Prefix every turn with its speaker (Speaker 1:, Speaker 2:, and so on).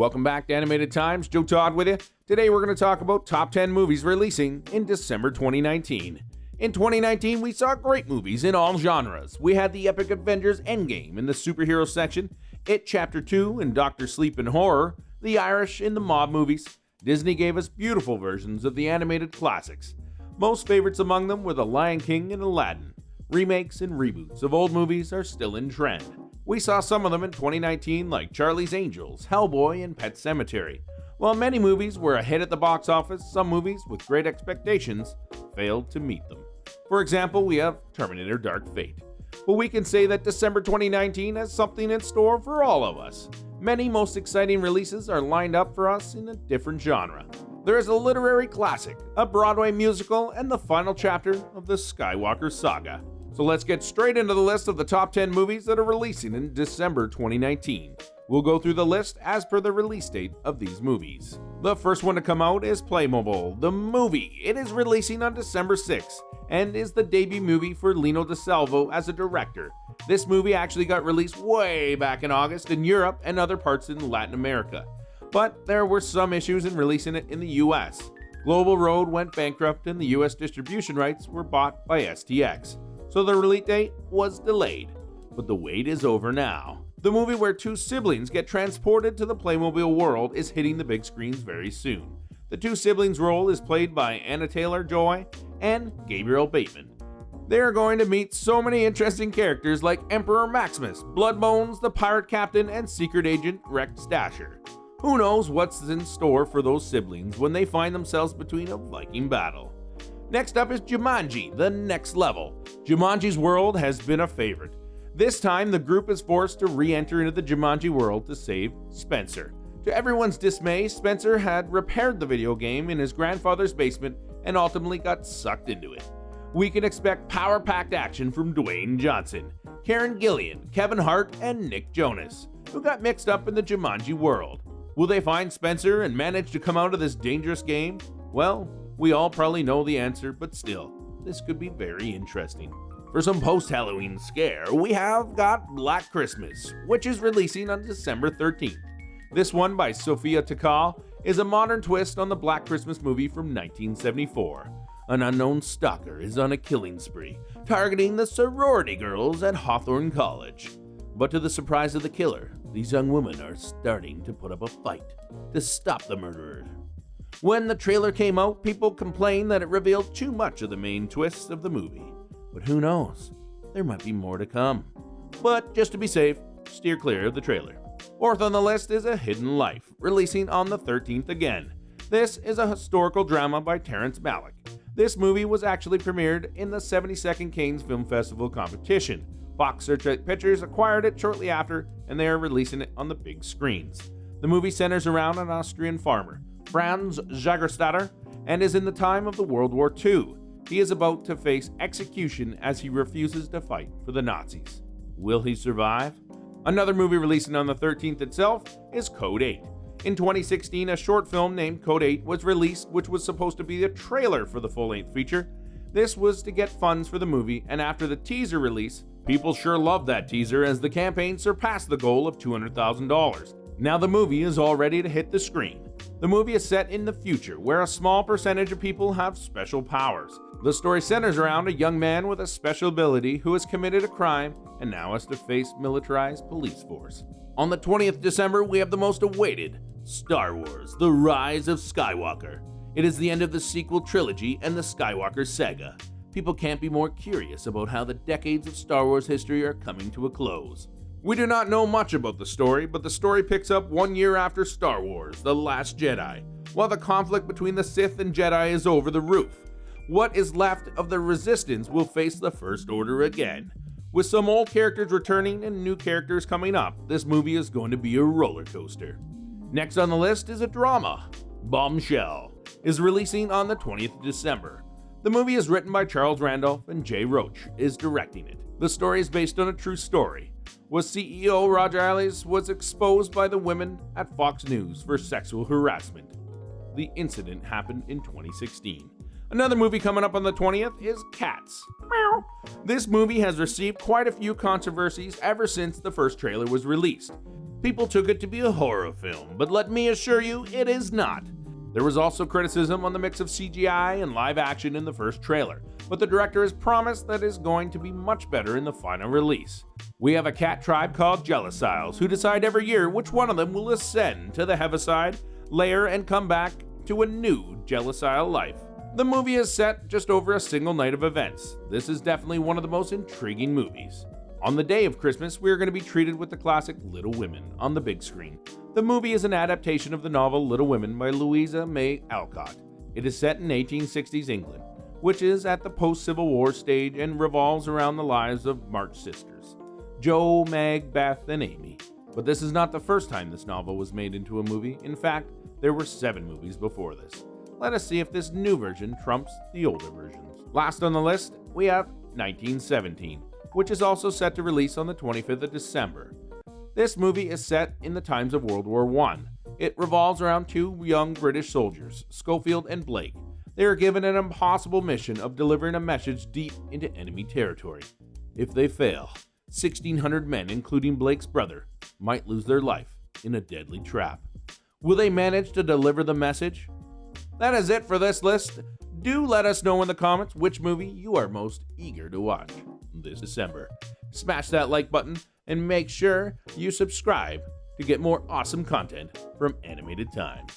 Speaker 1: Welcome back to Animated Times. Joe Todd with you. Today we're going to talk about top 10 movies releasing in December 2019. In 2019, we saw great movies in all genres. We had the epic Avengers Endgame in the superhero section, It Chapter 2 and Dr. Sleep in horror, The Irish in the mob movies. Disney gave us beautiful versions of the animated classics. Most favorites among them were The Lion King and Aladdin. Remakes and reboots of old movies are still in trend. We saw some of them in 2019 like Charlie's Angels, Hellboy, and Pet Sematary. While many movies were a hit at the box office, some movies with great expectations failed to meet them. For example, we have Terminator Dark Fate. But we can say that December 2019 has something in store for all of us. Many most exciting releases are lined up for us in a different genre. There is a literary classic, a Broadway musical, and the final chapter of the Skywalker saga. So let's get straight into the list of the top 10 movies that are releasing in December 2019. We'll go through the list as per the release date of these movies. The first one to come out is Playmobil, the movie. It is releasing on December 6th and is the debut movie for Lino DeSalvo as a director. This movie actually got released way back in August in Europe and other parts in Latin America. But there were some issues in releasing it in the US. Global Road went bankrupt and the US distribution rights were bought by STX. So the release date was delayed, but the wait is over now. The movie where two siblings get transported to the Playmobil world is hitting the big screens very soon. The two siblings' role is played by Anna Taylor-Joy and Gabriel Bateman. They are going to meet so many interesting characters like Emperor Maximus, Bloodbones, the Pirate Captain, and Secret Agent Rex Dasher. Who knows what's in store for those siblings when they find themselves between a Viking battle. Next up is Jumanji, the next level. Jumanji's world has been a favorite. This time, the group is forced to re-enter into the Jumanji world to save Spencer. To everyone's dismay, Spencer had repaired the video game in his grandfather's basement and ultimately got sucked into it. We can expect power-packed action from Dwayne Johnson, Karen Gillan, Kevin Hart, and Nick Jonas, who got mixed up in the Jumanji world. Will they find Spencer and manage to come out of this dangerous game? Well, we all probably know the answer, but still, this could be very interesting. For some post-Halloween scare, we have got Black Christmas, which is releasing on December 13th. This one by Sofia Takal is a modern twist on the Black Christmas movie from 1974. An unknown stalker is on a killing spree, targeting the sorority girls at Hawthorne College. But to the surprise of the killer, these young women are starting to put up a fight to stop the murderer. When the trailer came out, people complained that it revealed too much of the main twists of the movie. But who knows? There might be more to come. But just to be safe, steer clear of the trailer. Fourth on the list is A Hidden Life, releasing on the 13th again. This is a historical drama by Terrence Malick. This movie was actually premiered in the 72nd Cannes Film Festival competition. Fox Searchlight Pictures acquired it shortly after, and they are releasing it on the big screens. The movie centers around an Austrian farmer, Franz Jagerstatter, and is in the time of the World War II. He is about to face execution as he refuses to fight for the Nazis. Will he survive? Another movie releasing on the 13th itself is Code 8. In 2016, a short film named Code 8 was released, which was supposed to be a trailer for the full-length feature. This was to get funds for the movie, and after the teaser release, people sure loved that teaser as the campaign surpassed the goal of $200,000. Now the movie is all ready to hit the screen. The movie is set in the future, where a small percentage of people have special powers. The story centers around a young man with a special ability who has committed a crime and now has to face militarized police force. On the 20th December, we have the most awaited Star Wars: The Rise of Skywalker. It is the end of the sequel trilogy and the Skywalker saga. People can't be more curious about how the decades of Star Wars history are coming to a close. We do not know much about the story, but the story picks up 1 year after Star Wars: The Last Jedi, while the conflict between the Sith and Jedi is over the roof. What is left of the Resistance will face the First Order again. With some old characters returning and new characters coming up, this movie is going to be a roller coaster. Next on the list is a drama. Bombshell is releasing on the 20th of December. The movie is written by Charles Randolph and Jay Roach is directing it. The story is based on a true story. CEO Roger Ailes was exposed by the women at Fox News for sexual harassment. The incident happened in 2016. Another movie coming up on the 20th is Katz. Meow. This movie has received quite a few controversies ever since the first trailer was released. People took it to be a horror film, but let me assure you, it is not. There was also criticism on the mix of CGI and live action in the first trailer, but the director has promised that it is going to be much better in the final release. We have a cat tribe called Jeliciles who decide every year which one of them will ascend to the Heaviside layer and come back to a new Jelicile life. The movie is set just over a single night of events. This is definitely one of the most intriguing movies. On the day of Christmas, we are going to be treated with the classic Little Women on the big screen. The movie is an adaptation of the novel Little Women by Louisa May Alcott. It is set in 1860s England, which is at the post-Civil War stage and revolves around the lives of March sisters, Jo, Meg, Beth, and Amy. But this is not the first time this novel was made into a movie. In fact, there were 7 movies before this. Let us see if this new version trumps the older versions. Last on the list, we have 1917, which is also set to release on the 25th of December. This movie is set in the times of World War I. It revolves around 2 young British soldiers, Schofield and Blake. They are given an impossible mission of delivering a message deep into enemy territory. If they fail, 1,600 men, including Blake's brother, might lose their life in a deadly trap. Will they manage to deliver the message? That is it for this list. Do let us know in the comments which movie you are most eager to watch this December. Smash that like button and make sure you subscribe to get more awesome content from Animated Times.